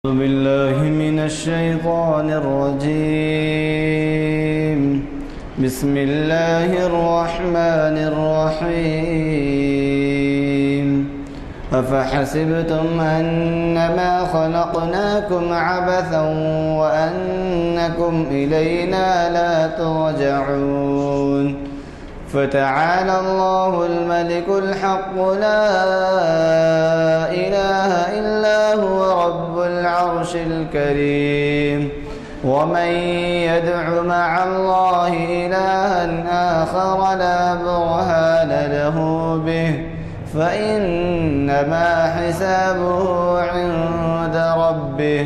أعوذ بالله من الشيطان الرجيم. بسم الله الرحمن الرحيم. أفحسبتم أنما خلقناكم عبثا وأنكم إلينا لا ترجعون. فتعالى الله الملك الحق لا إله إلا هو رب العرش الكريم. ومن يدع مع الله إلها آخر لا برهان له به فإنما حسابه عند ربه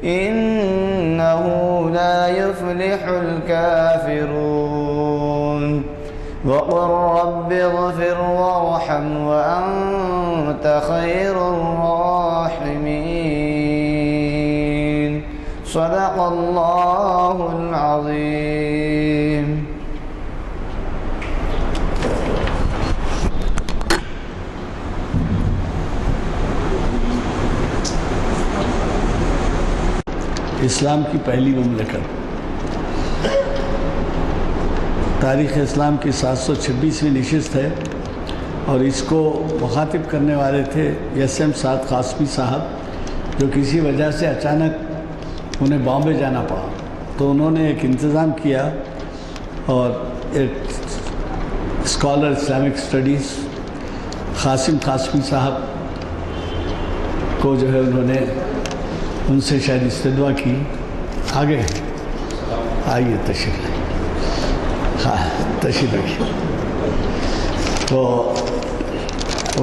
إنه لا يفلح الكافرون. وقل رب اغفر وارحم وأنت خير الراحمين. صدق الله العظيم. اسلام کی پہلی مملکت تاریخ اسلام کی 726ویں نشست ہے اور اس کو مخاطب کرنے والے تھے SM سعد قاسمی صاحب، جو کسی وجہ سے اچانک انہیں بامبے جانا پڑا، تو انہوں نے ایک انتظام کیا اور ایک scholar Islamic studies Qasim Qasmi صاحب کو جو ہے انہوں نے ان سے شاید استدعا کی، آگے آئیے تشریف لائیے، ہاں تشریف رکھیے، تو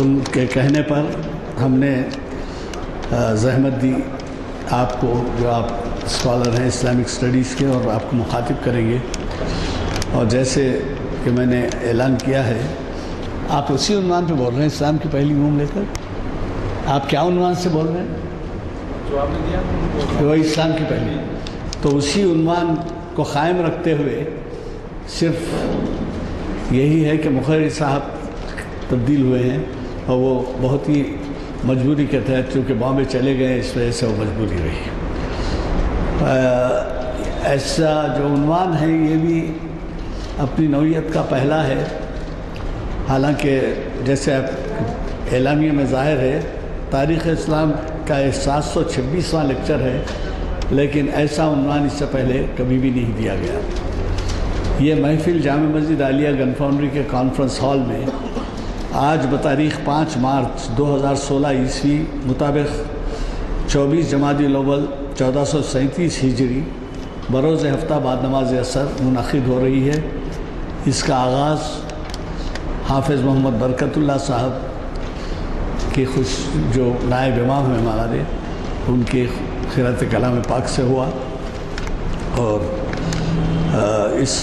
ان کے کہنے پر ہم نے زحمت دی آپ کو، جو آپ اسکالر ہیں اسلامک اسٹڈیز کے، اور آپ کو مخاطب کریں گے. اور جیسے کہ میں نے اعلان کیا ہے، آپ اسی عنوان پہ بول رہے ہیں، اسلام کی پہلی مملکت. آپ کیا عنوان سے بول رہے ہیں؟ جو آپ نے دیا وہی اسلام کی پہلی. تو اسی عنوان کو قائم رکھتے ہوئے صرف یہی ہے کہ مقرری صاحب تبدیل ہوئے ہیں اور وہ بہت ہی مجبوری کے تحت چونکہ بامبے چلے گئے، اس وجہ سے وہ مجبوری رہی. ایسا جو عنوان ہے یہ بھی اپنی نوعیت کا پہلا ہے، حالانکہ جیسے اعلامیہ میں ظاہر ہے تاریخ اسلام کا 726واں لیکچر ہے، لیکن ایسا عنوان اس سے پہلے کبھی بھی نہیں دیا گیا. یہ محفل جامع مسجد عالیہ گن فاؤنڈری کے کانفرنس ہال میں آج بتاریخ 5 مارچ 2016 عیسوی مطابق 24 جمادی الاول 1437 ہجری بروز ہفتہ بعد نماز عصر منعقد ہو رہی ہے. اس کا آغاز حافظ محمد برکت اللہ صاحب کی جو نائب امام ہیں ہمارے، ان کی خیرات کلام پاک سے ہوا، اور اس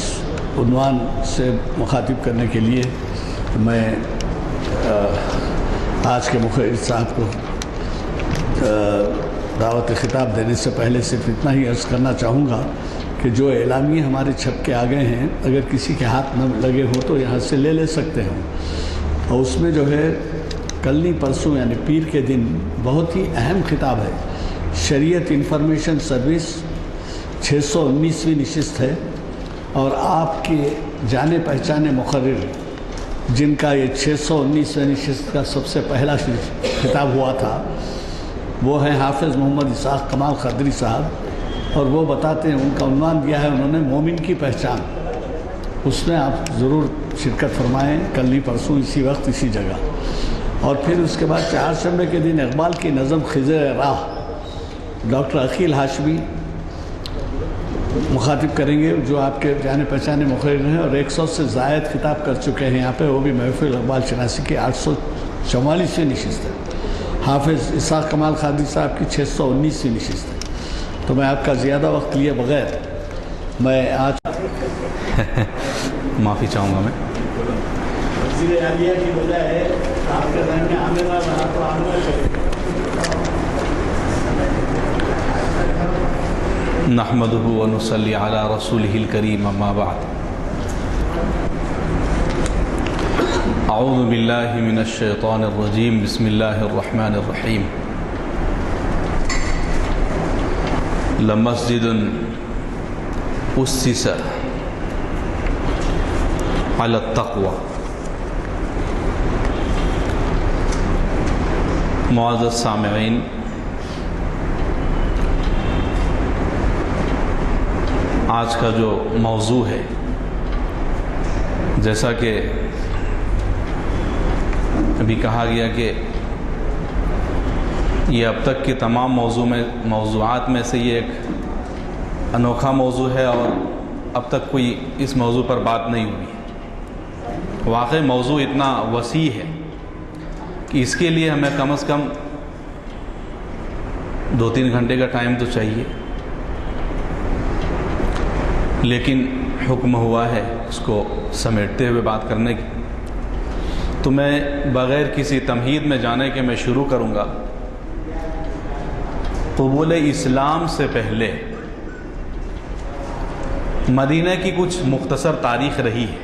عنوان سے مخاطب کرنے کے لیے میں آج کے مقرر صاحب کو دعوت خطاب دینے سے پہلے صرف اتنا ہی عرض کرنا چاہوں گا کہ جو اعلامیے ہمارے چھپ کے آگے ہیں، اگر کسی کے ہاتھ نہ لگے ہوں تو یہاں سے لے سکتے ہیں. اور اس میں جو ہے کلنی پرسوں یعنی پیر کے دن بہت ہی اہم خطاب ہے. شریعت انفارمیشن سروس 619ویں نشست ہے، اور آپ کے جانے پہچانے مقرر جن کا یہ 619ویں نشست کا سب سے پہلا خطاب ہوا تھا، وہ ہیں حافظ محمد اسحاق کمال قدری صاحب، اور وہ بتاتے ہیں، ان کا عنوان دیا ہے انہوں نے مومن کی پہچان. اس میں آپ ضرور شرکت فرمائیں، کل نہیں پرسوں اسی وقت اسی جگہ. اور پھر اس کے بعد 4 شنبے کے دن اقبال کی نظم خضر راہ ڈاکٹر عقیل ہاشمی مخاطب کریں گے، جو آپ کے جانے پہچانے مقرر ہیں اور 100 سے زائد خطاب کر چکے ہیں یہاں پہ. وہ بھی محفل اقبال شناسی کی 844ویں نشست ہے. حافظ اسحاق کمال قادری صاحب کی 619ویں نشست ہے. تو میں آپ کا زیادہ وقت لیے بغیر میں آج معافی چاہوں گا. میں وزیر عالیہ کی وجہ ہے آپ کے ذہن میں آنے والا رہا تو آنے چاہیے. نحمده ونصلي على رسوله الكريم اما بعد. اعوذ باللہ من الشیطان الرجیم. بسم اللہ الرحمن الرحیم. لمسجد اسس علی التقوی. معزز سامعین، آج کا جو موضوع ہے، جیسا کہ ابھی کہا گیا کہ یہ اب تک کے تمام موضوعات میں سے یہ ایک انوکھا موضوع ہے، اور اب تک کوئی اس موضوع پر بات نہیں ہوئی ہے. واقعی موضوع اتنا وسیع ہے کہ اس کے لیے ہمیں کم از کم 2-3 گھنٹے کا ٹائم تو چاہیے، لیکن حکم ہوا ہے اس کو سمیٹتے ہوئے بات کرنے کی. تو میں بغیر کسی تمہید میں جانے کے میں شروع کروں گا. قبول اسلام سے پہلے مدینہ کی کچھ مختصر تاریخ رہی ہے.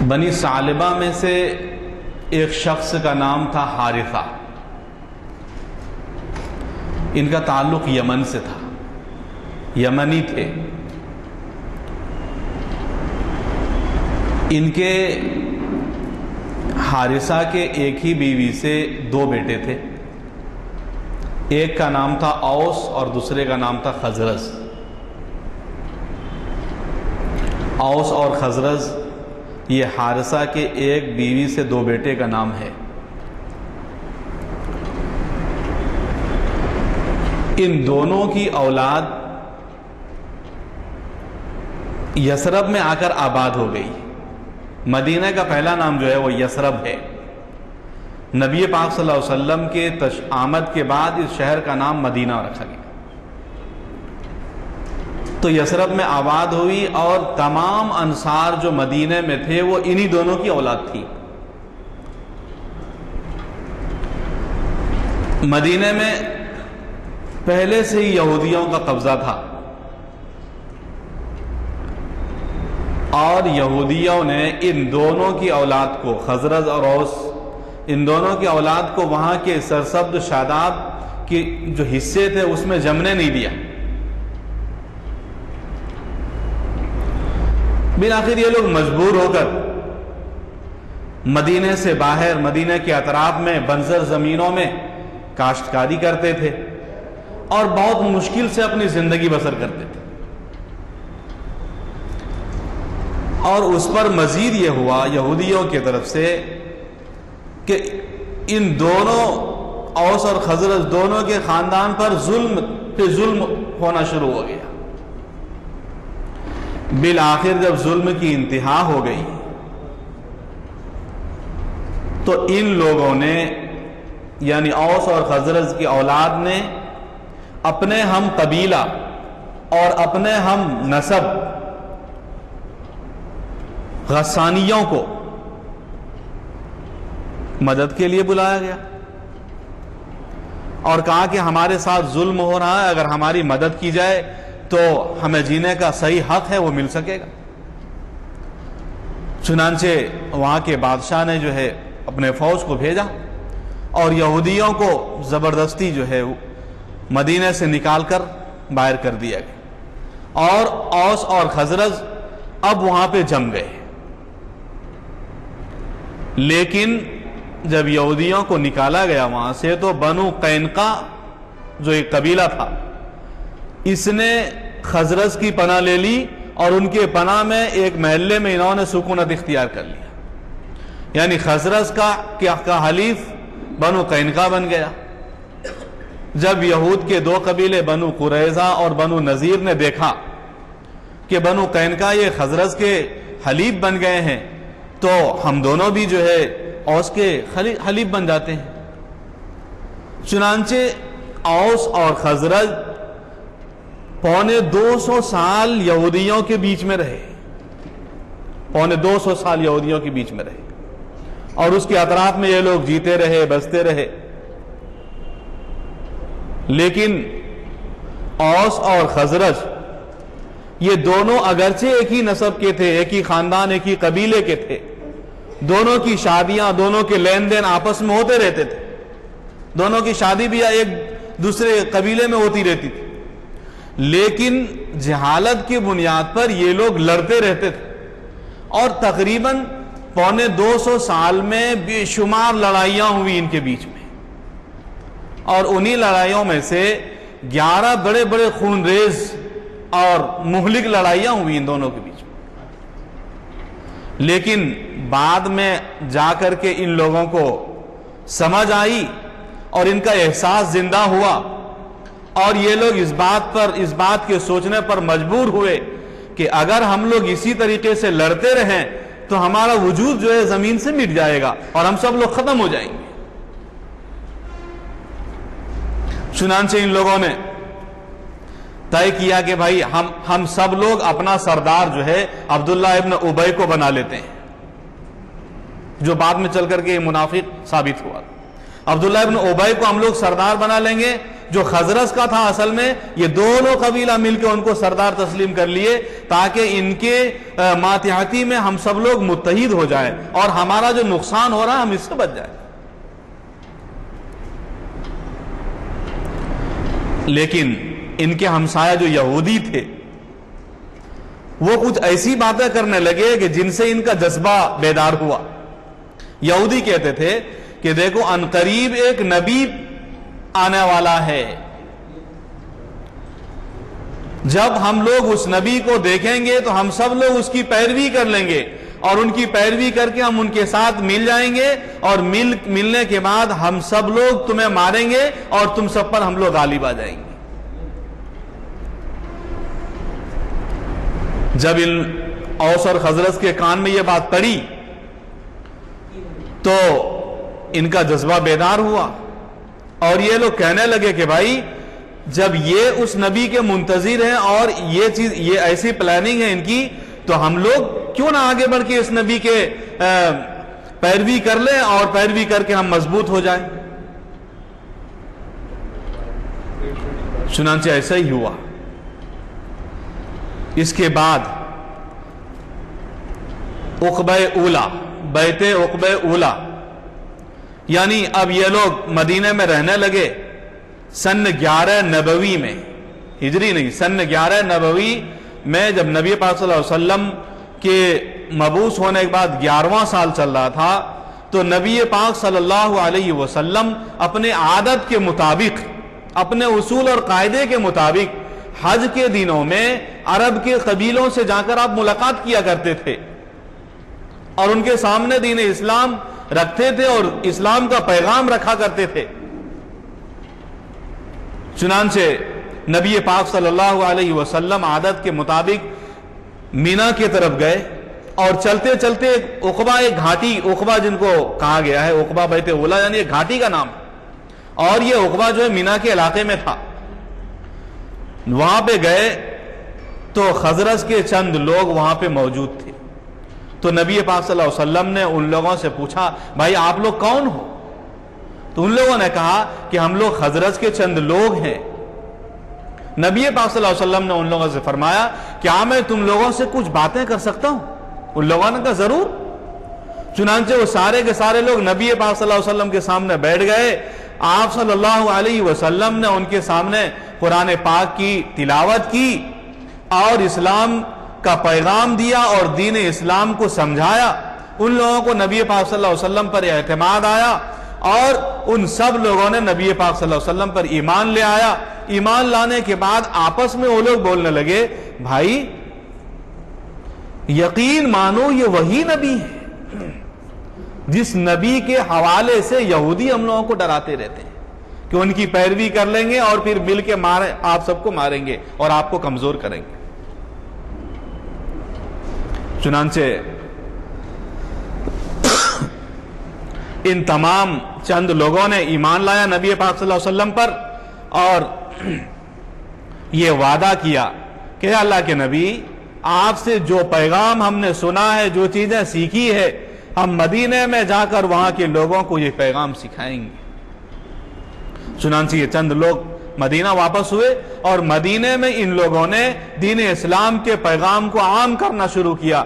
بنی ثعلبہ میں سے ایک شخص کا نام تھا حارثہ. ان کا تعلق یمن سے تھا، یمنی تھے. ان کے حارثہ کے ایک ہی بیوی سے 2 بیٹے تھے. ایک کا نام تھا اوس اور دوسرے کا نام تھا خزرج. اوس اور خزرج یہ حارثہ کے ایک بیوی سے 2 بیٹے کا نام ہے. ان دونوں کی اولاد یثرب میں آ کر آباد ہو گئی. مدینہ کا پہلا نام جو ہے وہ یثرب ہے. نبی پاک صلی اللہ علیہ وسلم کے آمد کے بعد اس شہر کا نام مدینہ رکھا گیا. تو یثرب میں آباد ہوئی، اور تمام انصار جو مدینہ میں تھے وہ انہی دونوں کی اولاد تھی. مدینہ میں پہلے سے ہی یہودیوں کا قبضہ تھا، اور یہودیوں نے ان دونوں کی اولاد کو، خزرج اور اوس، ان دونوں کی اولاد کو وہاں کے سرسبز شاداب کے جو حصے تھے اس میں جمنے نہیں دیا. بالآخر یہ لوگ مجبور ہو کر مدینے سے باہر، مدینے کے اطراف میں بنجر زمینوں میں کاشتکاری کرتے تھے، اور بہت مشکل سے اپنی زندگی بسر کرتے تھے. اور اس پر مزید یہ ہوا یہودیوں کی طرف سے کہ ان دونوں اوس اور خزرج دونوں کے خاندان پر ظلم پہ ظلم ہونا شروع ہو گیا. بالآخر جب ظلم کی انتہا ہو گئی تو ان لوگوں نے، یعنی اوس اور خزرج کی اولاد نے، اپنے ہم قبیلہ اور اپنے ہم نسب غسانیوں کو مدد کے لیے بلایا گیا، اور کہا کہ ہمارے ساتھ ظلم ہو رہا ہے، اگر ہماری مدد کی جائے تو ہمیں جینے کا صحیح حق ہے وہ مل سکے گا. چنانچہ وہاں کے بادشاہ نے جو ہے اپنے فوج کو بھیجا، اور یہودیوں کو زبردستی جو ہے مدینے سے نکال کر باہر کر دیا گیا، اور اوس اور خزرج اب وہاں پہ جم گئے. لیکن جب یہودیوں کو نکالا گیا وہاں سے تو بنو قینقاع جو ایک قبیلہ تھا، اس نے خزرج کی پناہ لے لی، اور ان کے پناہ میں ایک محلے میں انہوں نے سکونت اختیار کر لیا. یعنی خزرج کا حلیف بنو قینقاع بن گیا. جب یہود کے 2 قبیلے بنو قریظہ اور بنو نذیر نے دیکھا کہ بنو قینقاع یہ خزرج کے حلیف بن گئے ہیں، تو ہم دونوں بھی جو ہے اوس کے حلیف بن جاتے ہیں. چنانچہ اوس اور خزرج 250 سال یہودیوں کے بیچ میں رہے، 250 سال یہودیوں کے بیچ میں رہے، اور اس کے اطراف میں یہ لوگ جیتے رہے، بستے رہے. لیکن اوس اور خزرج یہ دونوں اگرچہ ایک ہی نسب کے تھے، ایک ہی خاندان، ایک ہی قبیلے کے تھے، دونوں کی شادیاں، دونوں کے لین دین آپس میں ہوتے رہتے تھے، دونوں کی شادی بھی ایک دوسرے قبیلے میں ہوتی رہتی تھی، لیکن جہالت کی بنیاد پر یہ لوگ لڑتے رہتے تھے، اور تقریباً 250 سال میں بے شمار لڑائیاں ہوئی ان کے بیچ میں، اور انہی لڑائیوں میں سے 11 بڑے بڑے خونریز اور مہلک لڑائیاں ہوئی ان دونوں کے بیچ میں۔ لیکن بعد میں جا کر کے ان لوگوں کو سمجھ آئی اور ان کا احساس زندہ ہوا، اور یہ لوگ اس بات کے سوچنے پر مجبور ہوئے کہ اگر ہم لوگ اسی طریقے سے لڑتے رہیں تو ہمارا وجود جو ہے زمین سے مٹ جائے گا اور ہم سب لوگ ختم ہو جائیں گے۔ چنانچہ ان لوگوں نے طے کیا کہ بھائی ہم سب لوگ اپنا سردار جو ہے عبداللہ ابن ابی کو بنا لیتے ہیں، جو بعد میں چل کر کے منافق ثابت ہوا۔ عبداللہ ابن ابی کو ہم لوگ سردار بنا لیں گے، جو خزرج کا تھا اصل میں، یہ دونوں قبیلہ مل کے ان کو سردار تسلیم کر لیے تاکہ ان کے ماتحتی میں ہم سب لوگ متحد ہو جائیں اور ہمارا جو نقصان ہو رہا ہے ہم اس سے بچ جائیں۔ لیکن ان کے ہمسایہ جو یہودی تھے وہ کچھ ایسی باتیں کرنے لگے کہ جن سے ان کا جذبہ بیدار ہوا۔ یہودی کہتے تھے کہ دیکھو عنقریب ایک نبی آنے والا ہے، جب ہم لوگ اس نبی کو دیکھیں گے تو ہم سب لوگ اس کی پیروی کر لیں گے، اور ان کی پیروی کر کے ہم ان کے ساتھ مل جائیں گے، اور ملنے کے بعد ہم سب لوگ تمہیں ماریں گے اور تم سب پر ہم لوگ غالب آ جائیں گے۔ جب ان اوس اور خزرج کے کان میں یہ بات پڑی تو ان کا جذبہ بیدار ہوا، اور یہ لوگ کہنے لگے کہ بھائی جب یہ اس نبی کے منتظر ہیں اور یہ ایسی پلاننگ ہے ان کی، تو ہم لوگ کیوں نہ آگے بڑھ کے اس نبی کے پیروی کر لیں اور پیروی کر کے ہم مضبوط ہو جائیں۔ چنانچہ ایسا ہی ہوا۔ اس کے بعد عقبہ اولا، بیعت عقبہ اولا، یعنی اب یہ لوگ مدینہ میں رہنے لگے سن 11 نبوی میں، ہجری نہیں، سن 11 نبوی میں، جب نبی پاک صلی اللہ علیہ وسلم کے مبعوث ہونے کے بعد 11واں سال چل رہا تھا، تو نبی پاک صلی اللہ علیہ وسلم اپنے عادت کے مطابق، اپنے اصول اور قاعدے کے مطابق حج کے دنوں میں عرب کے قبیلوں سے جا کر آپ ملاقات کیا کرتے تھے اور ان کے سامنے دین اسلام رکھتے تھے اور اسلام کا پیغام رکھا کرتے تھے۔ چنانچہ نبی پاک صلی اللہ علیہ وسلم عادت کے مطابق مینا کی طرف گئے، اور چلتے چلتے عقبہ، ایک گھاٹی، عقبہ جن کو کہا گیا ہے عقبہ بیت اولا، یعنی ایک گھاٹی کا نام، اور یہ عقبہ جو ہے مینا کے علاقے میں تھا۔ وہاں پہ گئے تو خزرج کے چند لوگ وہاں پہ موجود تھے، تو نبی پاک صلی اللہ علیہ وسلم نے ان لوگوں سے پوچھا بھائی آپ لوگ کون ہو؟ تو ان لوگوں نے کہا کہ ہم لوگ خزرج کے چند لوگ ہیں۔ نبی پاک صلی اللہ علیہ وسلم نے ان لوگوں سے فرمایا کیا میں تم لوگوں سے کچھ باتیں کر سکتا ہوں؟ ان لوگوں نے کہا ضرور۔ چنانچہ وہ سارے کے سارے لوگ نبی پاک صلی اللہ علیہ وسلم کے سامنے بیٹھ گئے۔ آپ صلی اللہ علیہ وسلم نے ان کے سامنے قرآن پاک کی تلاوت کی اور اسلام کا پیغام دیا اور دین اسلام کو سمجھایا۔ ان لوگوں کو نبی پاک صلی اللہ علیہ وسلم پر اعتماد آیا، اور ان سب لوگوں نے نبی پاک صلی اللہ علیہ وسلم پر ایمان لے آیا۔ ایمان لانے کے بعد آپس میں وہ لوگ بولنے لگے بھائی یقین مانو یہ وہی نبی ہے جس نبی کے حوالے سے یہودی ہم لوگوں کو ڈراتے رہتے ہیں کہ ان کی پیروی کر لیں گے اور پھر مل کے آپ سب کو ماریں گے اور آپ کو کمزور کریں گے۔ چنانچہ ان تمام چند لوگوں نے ایمان لایا نبی پاک صلی اللہ علیہ وسلم پر، اور یہ وعدہ کیا کہ اللہ کے نبی آپ سے جو پیغام ہم نے سنا ہے، جو چیزیں سیکھی ہے، ہم مدینے میں جا کر وہاں کے لوگوں کو یہ پیغام سکھائیں گے۔ چنانچہ یہ چند لوگ مدینہ واپس ہوئے، اور مدینے میں ان لوگوں نے دین اسلام کے پیغام کو عام کرنا شروع کیا۔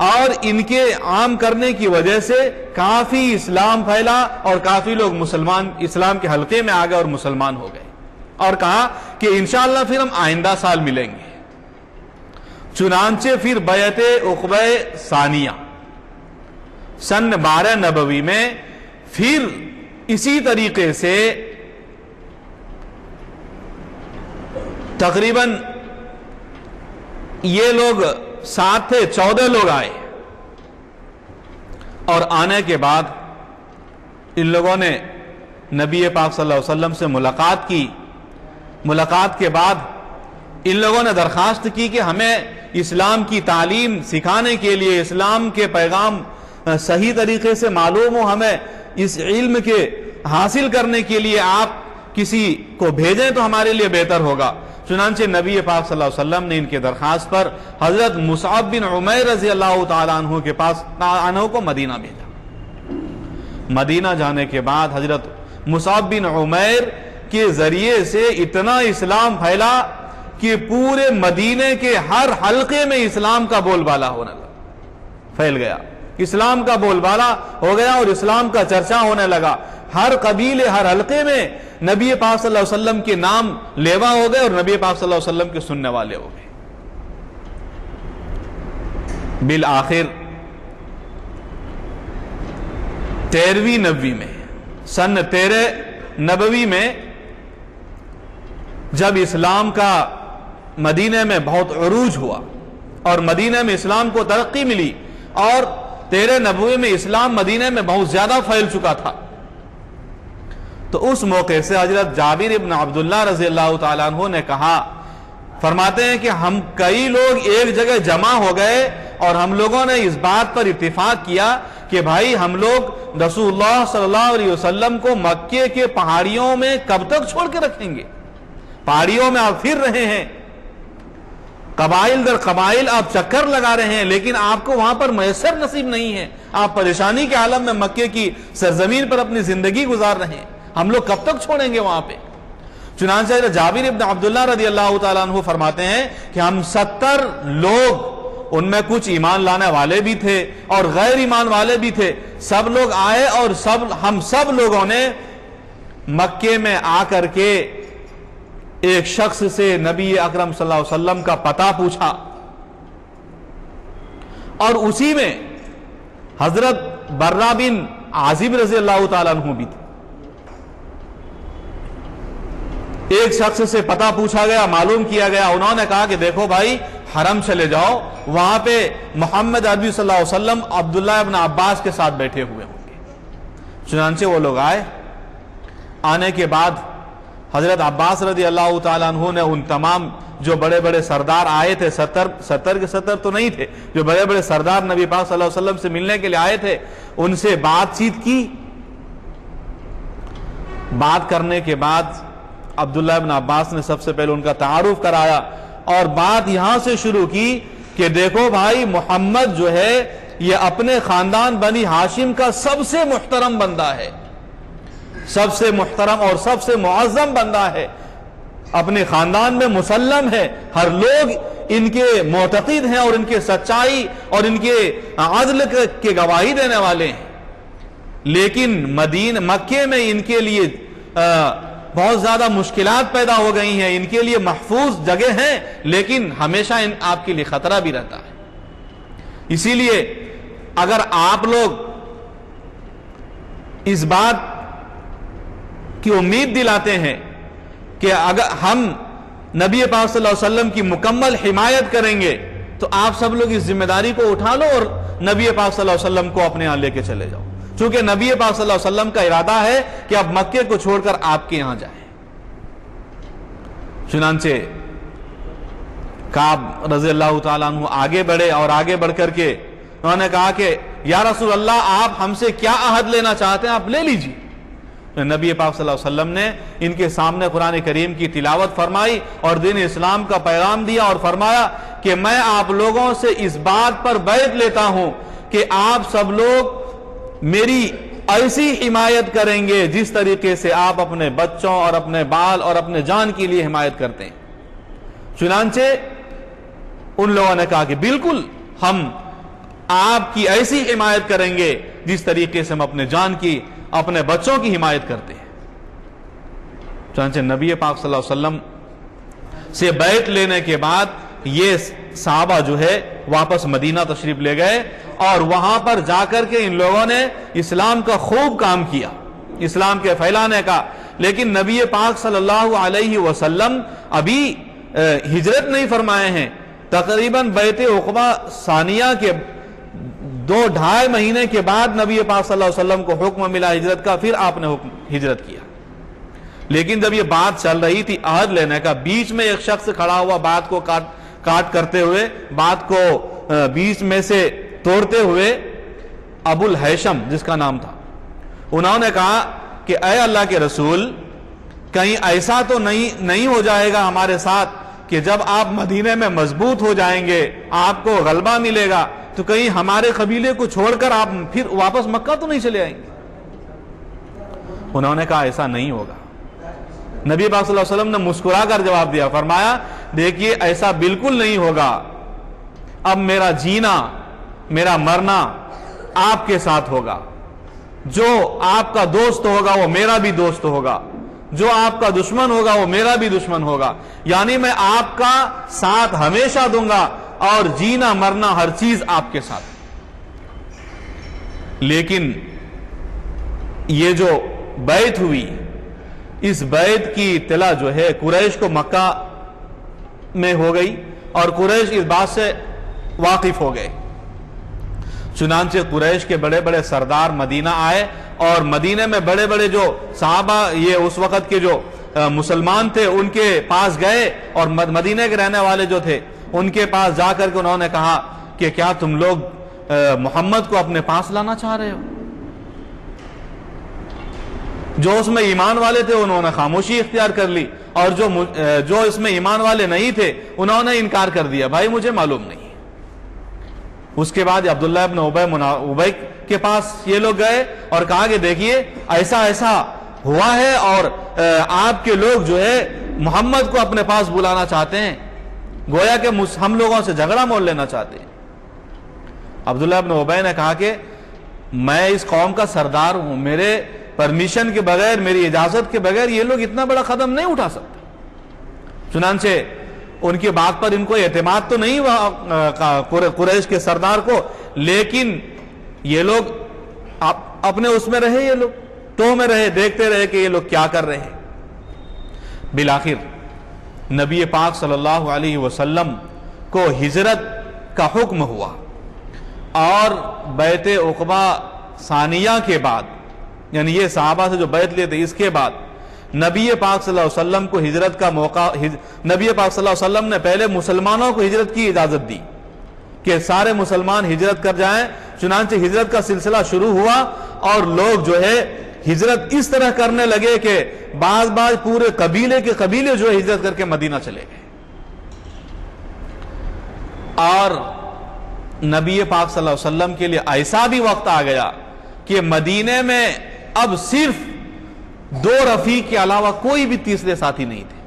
اور ان کے عام کرنے کی وجہ سے کافی اسلام پھیلا اور کافی لوگ مسلمان اسلام کے حلقے میں آ گئے اور مسلمان ہو گئے، اور کہا کہ انشاءاللہ پھر ہم آئندہ سال ملیں گے۔ چنانچہ پھر بیعت عقبہ ثانیہ سن 12 نبوی میں پھر اسی طریقے سے تقریباً یہ لوگ ساتھ تھے، 14 لوگ آئے، اور آنے کے بعد ان لوگوں نے نبی پاک صلی اللہ علیہ وسلم سے ملاقات کی۔ ملاقات کے بعد ان لوگوں نے درخواست کی کہ ہمیں اسلام کی تعلیم سکھانے کے لیے، اسلام کے پیغام صحیح طریقے سے معلوم ہو، ہمیں اس علم کے حاصل کرنے کے لیے آپ کسی کو بھیجیں تو ہمارے لیے بہتر ہوگا۔ چنانچہ نبی پاک صلی اللہ علیہ وسلم نے ان کے درخواست پر حضرت مصعب بن عمیر رضی اللہ تعالیٰ عنہ کے پاس کو مدینہ بھیجا۔ مدینہ جانے کے بعد حضرت مصعب بن عمیر کے ذریعے سے اتنا اسلام پھیلا کہ پورے مدینے کے ہر حلقے میں اسلام کا بول بالا ہونے لگا، پھیل گیا، اسلام کا بول بالا ہو گیا اور اسلام کا چرچا ہونے لگا۔ ہر قبیلے، ہر حلقے میں نبی پاک صلی اللہ علیہ وسلم کے نام لیوا ہو گئے اور نبی پاک صلی اللہ علیہ وسلم کے سننے والے ہو گئے۔ بالآخر 13ویں نبوی میں، سن 13 نبوی میں جب اسلام کا مدینہ میں بہت عروج ہوا اور مدینہ میں اسلام کو ترقی ملی، اور 13 نبوی میں اسلام مدینہ میں بہت زیادہ پھیل چکا تھا، تو اس موقع سے حضرت جابر ابن عبداللہ رضی اللہ تعالیٰ عنہ نے کہا، فرماتے ہیں کہ ہم کئی لوگ ایک جگہ جمع ہو گئے اور ہم لوگوں نے اس بات پر اتفاق کیا کہ بھائی ہم لوگ رسول اللہ صلی اللہ علیہ وسلم کو مکے کے پہاڑیوں میں کب تک چھوڑ کے رکھیں گے؟ پہاڑیوں میں آپ پھر رہے ہیں، قبائل در قبائل آپ چکر لگا رہے ہیں، لیکن آپ کو وہاں پر میسر نصیب نہیں ہے، آپ پریشانی کے عالم میں مکے کی سرزمین پر اپنی زندگی گزار رہے ہیں، ہم لوگ کب تک چھوڑیں گے وہاں پہ؟ چنانچہ جابر ابن عبداللہ رضی اللہ تعالیٰ عنہ فرماتے ہیں کہ ہم 70 لوگ، ان میں کچھ ایمان لانے والے بھی تھے اور غیر ایمان والے بھی تھے، سب لوگ آئے اور ہم سب لوگوں نے مکے میں آ کر کے ایک شخص سے نبی اکرم صلی اللہ علیہ وسلم کا پتہ پوچھا، اور اسی میں حضرت برہ بن عازب رضی اللہ تعالیٰ عنہ بھی تھے۔ ایک شخص سے پتہ پوچھا گیا، معلوم کیا گیا، انہوں نے کہا کہ دیکھو بھائی حرم چلے جاؤ، وہاں پہ محمد عربی صلی اللہ علیہ وسلم عبداللہ ابن عباس کے ساتھ بیٹھے ہوئے ہوں گے۔ چنانچہ وہ لوگ آئے، آنے کے بعد حضرت عباس رضی اللہ تعالیٰ عنہ نے ان تمام جو بڑے بڑے سردار آئے تھے، 70 کے 70 تو نہیں تھے، جو بڑے بڑے سردار نبی پاک صلی اللہ علیہ وسلم سے ملنے کے لیے آئے تھے، ان سے بات چیت کی۔ بات کرنے کے بعد عبداللہ ابن عباس نے سب سے پہلے ان کا تعارف کرایا اور بات یہاں سے شروع کی کہ دیکھو بھائی محمد جو ہے یہ اپنے خاندان بنی ہاشم کا سب سے محترم بندہ ہے، سب سے محترم اور سب سے معظم بندہ ہے، اپنے خاندان میں مسلم ہے، ہر لوگ ان کے معتقد ہیں اور ان کے سچائی اور ان کے عدل کے گواہی دینے والے ہیں، لیکن مکے میں ان کے لیے بہت زیادہ مشکلات پیدا ہو گئی ہیں، ان کے لیے محفوظ جگہ ہیں لیکن ہمیشہ آپ کے لیے خطرہ بھی رہتا ہے، اسی لیے اگر آپ لوگ اس بات کی امید دلاتے ہیں کہ اگر ہم نبی پاک صلی اللہ علیہ وسلم کی مکمل حمایت کریں گے تو آپ سب لوگ اس ذمہ داری کو اٹھا لو اور نبی پاک صلی اللہ علیہ وسلم کو اپنے یہاں لے کے چلے جاؤ، چونکہ نبی پاک صلی اللہ علیہ وسلم کا ارادہ ہے کہ اب مکے کو چھوڑ کر آپ کے یہاں جائیں۔ چنانچہ کعب رضی اللہ تعالیٰ عنہ آگے بڑھے اور آگے بڑھ کر کے انہوں نے کہا کہ یا رسول اللہ آپ ہم سے کیا عہد لینا چاہتے ہیں، آپ لے لیجیے۔ نبی پاک صلی اللہ علیہ وسلم نے ان کے سامنے قرآن کریم کی تلاوت فرمائی اور دین اسلام کا پیغام دیا اور فرمایا کہ میں آپ لوگوں سے اس بات پر بیعت لیتا ہوں کہ آپ سب لوگ میری ایسی حمایت کریں گے جس طریقے سے آپ اپنے بچوں اور اپنے بال اور اپنے جان کے لیے حمایت کرتے ہیں۔ چنانچہ ان لوگوں نے کہا کہ بالکل ہم آپ کی ایسی حمایت کریں گے جس طریقے سے ہم اپنے جان کی، اپنے بچوں کی حمایت کرتے ہیں۔ چنانچہ نبی پاک صلی اللہ علیہ وسلم سے بیعت لینے کے بعد یہ صحابہ جو ہے واپس مدینہ تشریف لے گئے، اور وہاں پر جا کر کے ان لوگوں نے اسلام کا خوب کام کیا، اسلام کے پھیلانے کا۔ لیکن نبی پاک صلی اللہ علیہ وسلم ابھی ہجرت نہیں فرمائے ہیں۔ تقریباً بیعت عقبہ ثانیہ کے 2-2.5 مہینے کے بعد نبی پاک صلی اللہ علیہ وسلم کو حکم ملا ہجرت کا، پھر آپ نے ہجرت کیا۔ لیکن جب یہ بات چل رہی تھی عہد لینے کا، بیچ میں ایک شخص کھڑا ہوا بات کو کاٹ کرتے ہوئے، بات کو بیچ میں سے توڑتے ہوئے، ابو الہیشم جس کا نام تھا، انہوں نے کہا کہ اے اللہ کے رسول، کہیں ایسا تو نہیں ہو جائے گا ہمارے ساتھ کہ جب آپ مدینے میں مضبوط ہو جائیں گے، آپ کو غلبہ ملے گا، تو کہیں ہمارے قبیلے کو چھوڑ کر آپ پھر واپس مکہ تو نہیں چلے آئیں گے؟ انہوں نے کہا ایسا نہیں ہوگا۔ نبی پاک صلی اللہ علیہ وسلم نے مسکرا کر جواب دیا، فرمایا دیکھیے ایسا بالکل نہیں ہوگا، اب میرا جینا، میرا مرنا آپ کے ساتھ ہوگا، جو آپ کا دوست ہوگا وہ میرا بھی دوست ہوگا، جو آپ کا دشمن ہوگا وہ میرا بھی دشمن ہوگا، یعنی میں آپ کا ساتھ ہمیشہ دوں گا، اور جینا مرنا ہر چیز آپ کے ساتھ۔ لیکن یہ جو بیعت ہوئی، اس بیعت کی اطلاع جو ہے قریش کو مکہ میں ہو گئی، اور قریش اس بات سے واقف ہو گئے۔ چنانچہ قریش کے بڑے بڑے سردار مدینہ آئے، اور مدینہ میں بڑے بڑے جو صحابہ، یہ اس وقت کے جو مسلمان تھے، ان کے پاس گئے، اور مدینہ کے رہنے والے جو تھے ان کے پاس جا کر کے انہوں نے کہا کہ کیا تم لوگ محمد کو اپنے پاس لانا چاہ رہے ہو؟ جو اس میں ایمان والے تھے انہوں نے خاموشی اختیار کر لی، اور جو اس میں ایمان والے نہیں تھے انہوں نے انکار کر دیا، بھائی مجھے معلوم نہیں۔ اس کے بعد عبداللہ ابن ابی کے پاس یہ لوگ گئے اور کہا کہ دیکھیے ایسا ہوا ہے، اور آپ کے لوگ جو ہے محمد کو اپنے پاس بلانا چاہتے ہیں، گویا کہ ہم لوگوں سے جھگڑا مول لینا چاہتے ہیں۔ عبداللہ ابن ابی نے کہا کہ میں اس قوم کا سردار ہوں، میرے پرمیشن کے بغیر، میری اجازت کے بغیر یہ لوگ اتنا بڑا قدم نہیں اٹھا سکتے۔ چنانچہ ان کی بات پر ان کو اعتماد تو نہیں ہوا قریش کے سردار کو، لیکن یہ لوگ اپنے اس میں رہے، یہ لوگ تو میں رہے، دیکھتے رہے کہ یہ لوگ کیا کر رہے ہیں۔ بالآخر نبی پاک صلی اللہ علیہ وسلم کو ہجرت کا حکم ہوا، اور بیعت عقبہ ثانیہ کے بعد، یعنی یہ صحابہ سے جو بیعت لیے تھے، اس کے بعد نبی پاک صلی اللہ علیہ وسلم کو ہجرت کا موقع، نبی پاک صلی اللہ علیہ وسلم نے پہلے مسلمانوں کو ہجرت کی اجازت دی کہ سارے مسلمان ہجرت کر جائیں۔ چنانچہ ہجرت کا سلسلہ شروع ہوا، اور لوگ جو ہے ہجرت اس طرح کرنے لگے کہ بعض پورے قبیلے جو ہے ہجرت کر کے مدینہ چلے گئے۔ اور نبی پاک صلی اللہ علیہ وسلم کے لیے ایسا بھی وقت آ گیا کہ مدینے میں اب صرف 2 رفیق کے علاوہ کوئی بھی تیسرے ساتھی نہیں تھے۔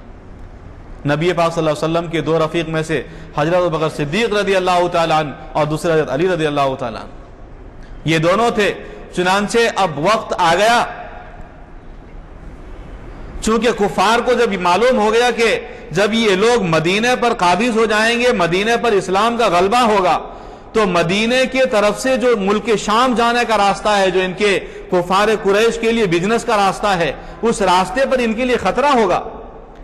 نبی پاک صلی اللہ علیہ وسلم کے 2 رفیق میں سے حضرت ابوبکر صدیق رضی اللہ تعالیٰ عنہ اور دوسرے حضرت علی رضی اللہ تعالیٰ عنہ، یہ دونوں تھے۔ چنانچہ اب وقت آ گیا، چونکہ کفار کو جب معلوم ہو گیا کہ جب یہ لوگ مدینے پر قابض ہو جائیں گے، مدینے پر اسلام کا غلبہ ہوگا، تو مدینے کے طرف سے جو ملک شام جانے کا راستہ ہے، جو ان کے کفار قریش کے لیے بزنس کا راستہ ہے، اس راستے پر ان کے لیے خطرہ ہوگا،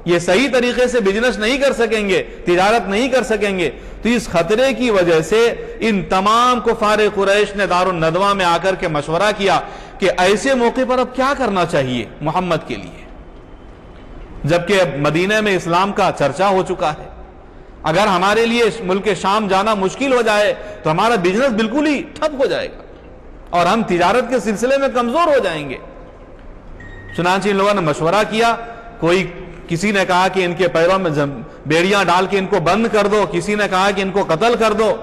یہ صحیح طریقے سے بزنس نہیں کر سکیں گے، تجارت نہیں کر سکیں گے۔ تو اس خطرے کی وجہ سے ان تمام کفار قریش نے دار الندوہ میں آ کر کے مشورہ کیا کہ ایسے موقع پر اب کیا کرنا چاہیے محمد کے لیے، جبکہ اب مدینہ میں اسلام کا چرچا ہو چکا ہے۔ اگر ہمارے لیے ملک شام جانا مشکل ہو جائے تو ہمارا بزنس بالکل ہی ٹھپ ہو جائے گا، اور ہم تجارت کے سلسلے میں کمزور ہو جائیں گے۔ چنانچہ ان لوگوں نے مشورہ کیا، کسی نے کہا کہ ان کے پیروں میں بیڑیاں ڈال کے ان کو بند کر دو، کسی نے کہا کہ ان کو قتل کر دو۔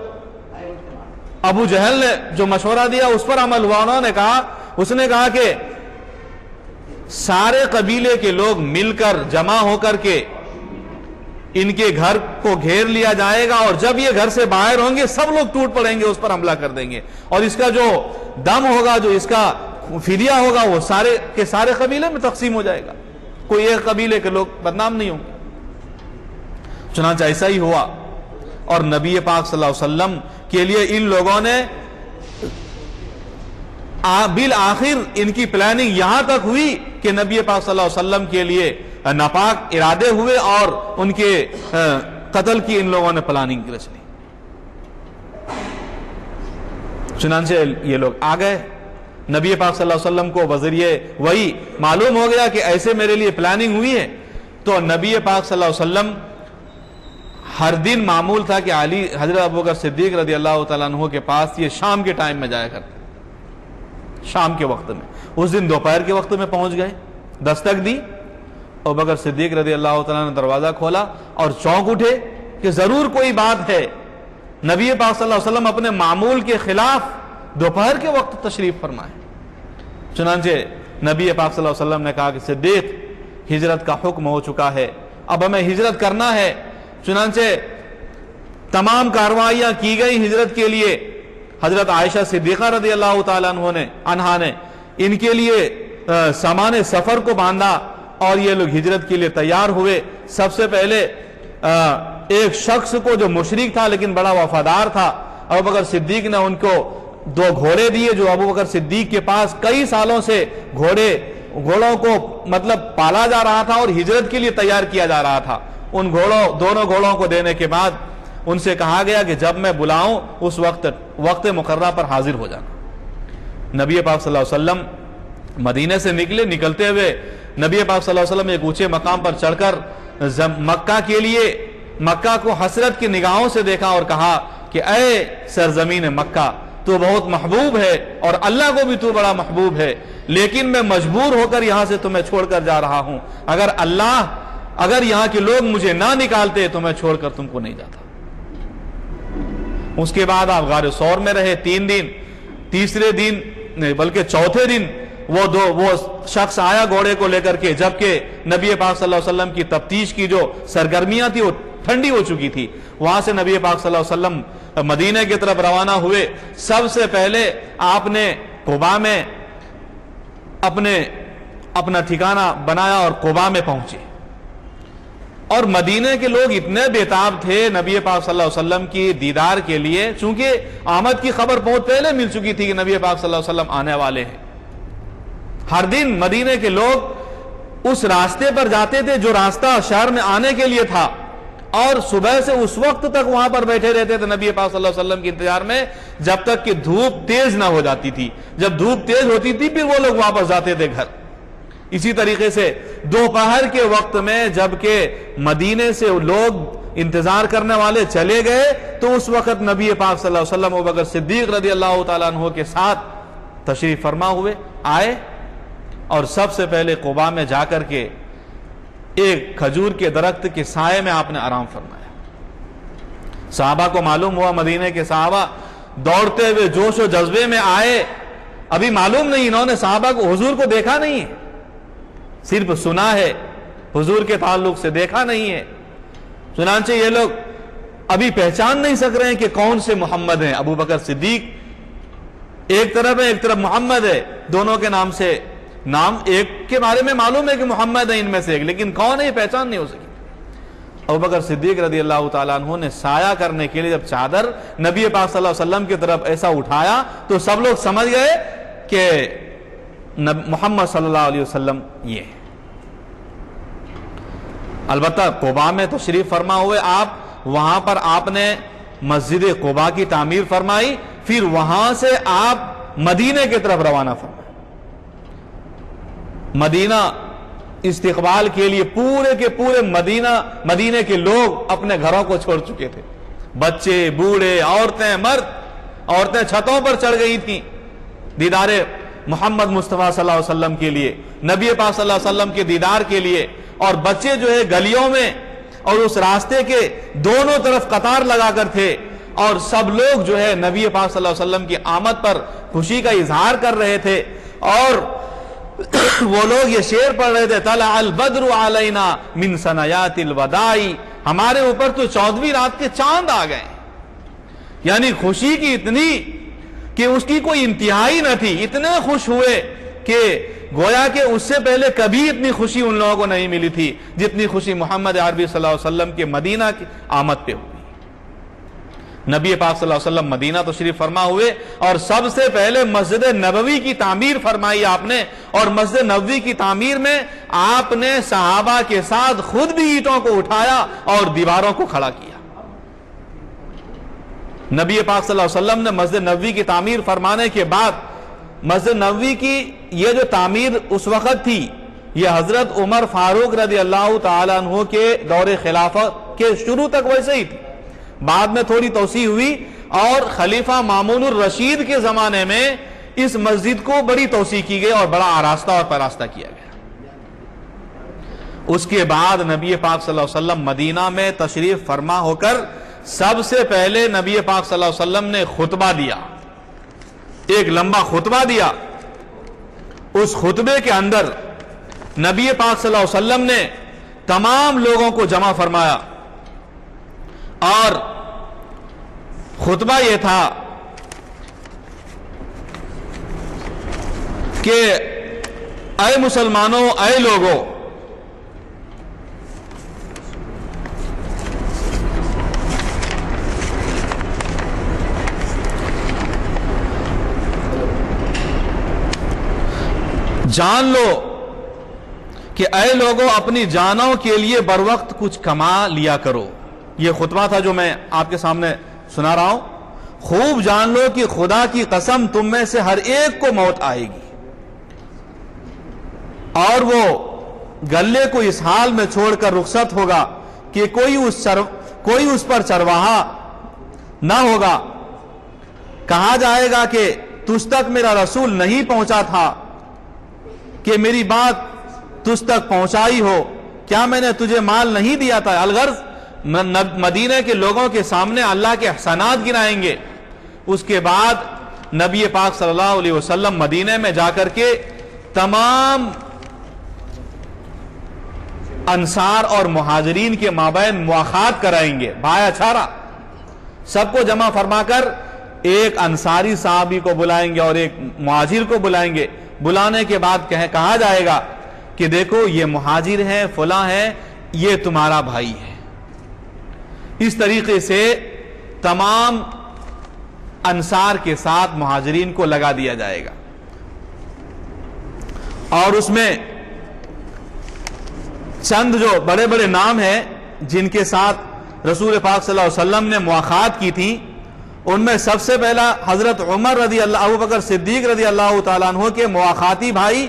ابو جہل نے جو مشورہ دیا اس پر عمل ہوا، اس نے کہا کہ سارے قبیلے کے لوگ مل کر جمع ہو کر کے ان کے گھر کو گھیر لیا جائے گا اور جب یہ گھر سے باہر ہوں گے سب لوگ ٹوٹ پڑیں گے، اس پر حملہ کر دیں گے، اور اس کا جو دم ہوگا، جو اس کا فدیہ ہوگا، وہ سارے کے سارے قبیلے میں تقسیم ہو جائے گا، کوئی ایک قبیلے کے لوگ بدنام نہیں ہوں گے۔ چنانچہ ایسا ہی ہوا، اور نبی پاک صلی اللہ علیہ وسلم کے لیے ان لوگوں نے بالآخر ان کی پلاننگ یہاں تک ہوئی کہ نبی پاک صلی اللہ علیہ وسلم کے لیے ناپاک ارادے ہوئے اور ان کے قتل کی ان لوگوں نے پلاننگ رچ لی۔ چنانچہ یہ لوگ آ گئے، نبی پاک صلی اللہ علیہ وسلم کو بذریعہ وحی معلوم ہو گیا کہ ایسے میرے لیے پلاننگ ہوئی ہے، تو نبی پاک صلی اللہ علیہ وسلم ہر دن معمول تھا کہ حضرت ابوبکر صدیق رضی اللہ تعالیٰ عنہ کے پاس یہ شام کے ٹائم میں جایا کرتے، شام کے وقت میں۔ اس دن دوپہر کے وقت میں پہنچ گئے، دستک دی، ابوبکر صدیق رضی اللہ تعالیٰ نے دروازہ کھولا اور چونک اٹھے کہ ضرور کوئی بات ہے۔ نبی پاک صلی اللہ علیہ وسلم اپنے معمول کے خلاف دوپہر کے وقت تشریف فرمائے۔ چنانچہ نبی پاک صلی اللہ علیہ وسلم نے کہا کہ صدیق، ہجرت کا حکم ہو چکا ہے، اب ہمیں ہجرت کرنا ہے۔ چنانچہ تمام کارروائیاں کی گئی ہجرت کے لیے۔ حضرت عائشہ صدیقہ رضی اللہ تعالیٰ عنہا نے ان کے لیے سامان سفر کو باندھا اور یہ لوگ ہجرت کے لیے تیار ہوئے۔ سب سے پہلے ایک شخص کو جو مشرک تھا لیکن بڑا وفادار تھا، ابوبکر صدیق نے ان کو 2 گھوڑے دیے، جو ابوبکر صدیق کے پاس کئی سالوں سے گھوڑوں کو مطلب پالا جا رہا تھا اور ہجرت کے لیے تیار کیا جا رہا تھا۔ ان دونوں گھوڑوں کو دینے کے بعد ان سے کہا گیا کہ جب میں بلاؤں اس وقت مقررہ پر حاضر ہو جانا۔ نبی پاک صلی اللہ علیہ وسلم مدینے سے نکلتے ہوئے نبی پاک صلی اللہ علیہ وسلم ایک اونچے مقام پر چڑھ کر مکہ کو حسرت کی نگاہوں سے دیکھا اور کہا کہ اے سرزمین مکہ، تو بہت محبوب ہے اور اللہ کو بھی تو بڑا محبوب ہے، لیکن میں مجبور ہو کر یہاں سے تمہیں چھوڑ کر جا رہا ہوں، اگر یہاں کے لوگ مجھے نہ نکالتے تو میں چھوڑ کر تم کو نہیں جاتا۔ اس کے بعد آپ غار ثور میں رہے 3 دن، تیسرے دن نہیں بلکہ چوتھے دن وہ شخص آیا گھوڑے کو لے کر کے، جبکہ نبی پاک صلی اللہ علیہ وسلم کی تفتیش کی جو سرگرمیاں تھی وہ ٹھنڈی ہو چکی تھی۔ وہاں سے نبی پاک صلی اللہ علیہ وسلم مدینہ کی طرف روانہ ہوئے۔ سب سے پہلے آپ نے قباء میں اپنا ٹھکانہ بنایا اور قباء میں پہنچے، اور مدینہ کے لوگ اتنے بےتاب تھے نبی پاک صلی اللہ علیہ وسلم کی دیدار کے لیے، چونکہ آمد کی خبر بہت پہلے مل چکی تھی کہ نبی پاک صلی اللہ علیہ وسلم آنے والے ہیں۔ ہر دن مدینہ کے لوگ اس راستے پر جاتے تھے جو راستہ شہر میں آنے کے لیے تھا، اور صبح سے اس وقت تک وہاں پر بیٹھے رہتے تھے نبی پاک صلی اللہ علیہ وسلم کے انتظار میں، جب تک کہ دھوپ تیز نہ ہو جاتی تھی۔ جب دھوپ تیز ہوتی تھی پھر وہ لوگ واپس جاتے تھے گھر۔ اسی طریقے سے دوپہر کے وقت میں جب کہ مدینے سے لوگ انتظار کرنے والے چلے گئے، تو اس وقت نبی پاک صلی اللہ علیہ وسلم ابوبکر صدیق رضی اللہ تعالیٰ عنہ کے ساتھ تشریف فرما آئے، اور سب سے پہلے قباء میں جا کر کے ایک کھجور کے درخت کے سائے میں آپ نے آرام فرمایا۔ صحابہ کو معلوم ہوا، مدینے کے صحابہ دوڑتے ہوئے جوش و جذبے میں آئے۔ ابھی معلوم نہیں، انہوں نے صحابہ کو حضور کو دیکھا نہیں ہے، صرف سنا ہے، حضور کے تعلق سے دیکھا نہیں ہے۔ چنانچہ یہ لوگ ابھی پہچان نہیں سک رہے ہیں کہ کون سے محمد ہیں۔ ابوبکر صدیق ایک طرف ہے، ایک طرف محمد ہے، دونوں کے نام ایک کے بارے میں معلوم ہے کہ محمد ہے ان میں سے ایک، لیکن کون ہے یہ پہچان نہیں ہو سکی۔ ابوبکر صدیق رضی اللہ تعالیٰ عنہ نے سایہ کرنے کے لیے جب چادر نبی پاک صلی اللہ علیہ وسلم کی طرف ایسا اٹھایا تو سب لوگ سمجھ گئے کہ محمد صلی اللہ علیہ وسلم یہ ہے۔ البتہ قباء میں تشریف فرما ہوئے آپ، وہاں پر آپ نے مسجد قباء کی تعمیر فرمائی، پھر وہاں سے آپ مدینے کی طرف روانہ فرمائے۔ مدینہ استقبال کے لیے پورے کے پورے مدینے کے لوگ اپنے گھروں کو چھوڑ چکے تھے، بچے، بوڑھے، عورتیں، مرد۔ عورتیں چھتوں پر چڑھ گئی تھیں دیدار محمد مصطفیٰ صلی اللہ علیہ وسلم کے لیے، نبی پاک صلی اللہ علیہ وسلم کے دیدار کے لیے، اور بچے جو ہے گلیوں میں اور اس راستے کے دونوں طرف قطار لگا کر تھے، اور سب لوگ جو ہے نبی پاک صلی اللہ علیہ وسلم کی آمد پر خوشی کا اظہار کر رہے تھے، اور وہ لوگ یہ شعر پڑھ رہے تھے، طلع البدر علینا من ثنیات الوداع ہمارے اوپر تو 14ویں رات کے چاند آ گئے. یعنی خوشی کی اتنی کہ اس کی کوئی انتہائی نہ تھی. اتنے خوش ہوئے کہ گویا کہ اس سے پہلے کبھی اتنی خوشی ان لوگوں کو نہیں ملی تھی جتنی خوشی محمد عربی صلی اللہ علیہ وسلم کے مدینہ کی آمد پہ ہوئی. نبی پاک صلی اللہ علیہ وسلم مدینہ تشریف فرما ہوئے اور سب سے پہلے مسجد نبوی کی تعمیر فرمائی آپ نے. اور مسجد نبوی کی تعمیر میں آپ نے صحابہ کے ساتھ خود بھی اینٹوں کو اٹھایا اور دیواروں کو کھڑا کیا. نبی پاک صلی اللہ علیہ وسلم نے مسجد نبوی کی تعمیر فرمانے کے بعد مسجد نبوی کی یہ جو تعمیر اس وقت تھی یہ حضرت عمر فاروق رضی اللہ تعالیٰ عنہ کے دور خلافت کے شروع تک ویسے ہی تھی. بعد میں تھوڑی توسیع ہوئی اور خلیفہ مامون الرشید کے زمانے میں اس مسجد کو بڑی توسیع کی گئی اور بڑا آراستہ اور پراستہ کیا گیا. اس کے بعد نبی پاک صلی اللہ علیہ وسلم مدینہ میں تشریف فرما ہو کر سب سے پہلے نبی پاک صلی اللہ علیہ وسلم نے خطبہ دیا. ایک لمبا خطبہ دیا. اس خطبے کے اندر نبی پاک صلی اللہ علیہ وسلم نے تمام لوگوں کو جمع فرمایا اور خطبہ یہ تھا کہ اے مسلمانوں، اے لوگوں، جان لو کہ اے لوگوں اپنی جانوں کے لیے بر وقت کچھ کما لیا کرو. یہ خطبہ تھا جو میں آپ کے سامنے سنا رہا ہوں. خوب جان لو کہ خدا کی قسم تم میں سے ہر ایک کو موت آئے گی اور وہ گلے کو اس حال میں چھوڑ کر رخصت ہوگا کہ کوئی اس پر چرواہا نہ ہوگا. کہا جائے گا کہ تجھ تک میرا رسول نہیں پہنچا تھا کہ میری بات تجھ تک پہنچائی ہو. کیا میں نے تجھے مال نہیں دیا تھا؟ الغرض مدینہ کے لوگوں کے سامنے اللہ کے احسانات گنائیں گے. اس کے بعد نبی پاک صلی اللہ علیہ وسلم مدینہ میں جا کر کے تمام انصار اور مہاجرین کے مابین مواخات کرائیں گے. بھائی چھارا سب کو جمع فرما کر ایک انصاری صحابی کو بلائیں گے اور ایک مہاجر کو بلائیں گے. بلانے کے بعد کہا جائے گا کہ دیکھو یہ مہاجر ہیں، فلاں ہیں، یہ تمہارا بھائی ہے. اس طریقے سے تمام انصار کے ساتھ مہاجرین کو لگا دیا جائے گا اور اس میں چند جو بڑے بڑے نام ہیں جن کے ساتھ رسول پاک صلی اللہ علیہ وسلم نے مواخات کی تھی، ان میں سب سے پہلا حضرت عمر رضی اللہ، ابو بکر صدیق رضی اللہ تعالیٰ عنہ کے مواخاتی بھائی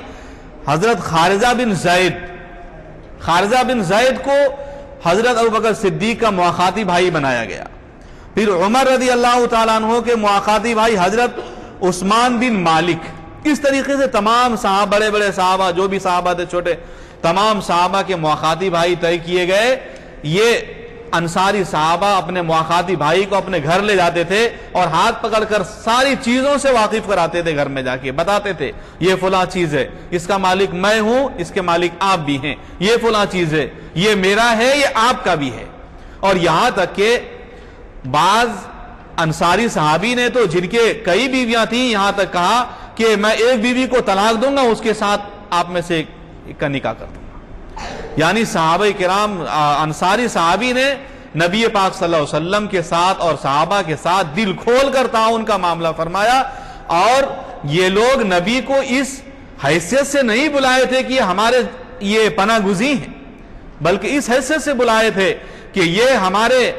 حضرت خارجہ بن زید. خارجہ بن زید کو حضرت ابو بکر صدیق کا مواخاتی بھائی بنایا گیا. پھر عمر رضی اللہ تعالیٰ عنہ کے مواخاتی بھائی حضرت عثمان بن مالک. اس طریقے سے تمام صحابہ، بڑے بڑے صحابہ جو بھی صحابہ تھے چھوٹے، تمام صحابہ کے مواخاتی بھائی طے کیے گئے. یہ انصاری صحابہ اپنے مواخاتی بھائی کو اپنے گھر لے جاتے تھے اور ہاتھ پکڑ کر ساری چیزوں سے واقف کراتے تھے. گھر میں جا کے بتاتے تھے یہ فلاں چیز ہے، اس کا مالک میں ہوں، اس کے مالک آپ بھی ہیں. یہ فلاں چیز ہے، یہ میرا ہے، یہ آپ کا بھی ہے. اور یہاں تک کہ بعض انصاری صحابی نے تو جن کے کئی بیویاں تھیں، یہاں تک کہا کہ میں ایک بیوی کو طلاق دوں گا، اس کے ساتھ آپ میں سے ایک کا نکاح کر دوں گا. یعنی صحابہ کرام، انصاری صحابی نے نبی پاک صلی اللہ علیہ وسلم کے ساتھ اور صحابہ کے ساتھ دل کھول کر تعاون کا معاملہ فرمایا. اور یہ لوگ نبی کو اس حیثیت سے نہیں بلائے تھے کہ ہمارے یہ پناہ گزین ہیں، بلکہ اس حیثیت سے بلائے تھے کہ یہ ہمارے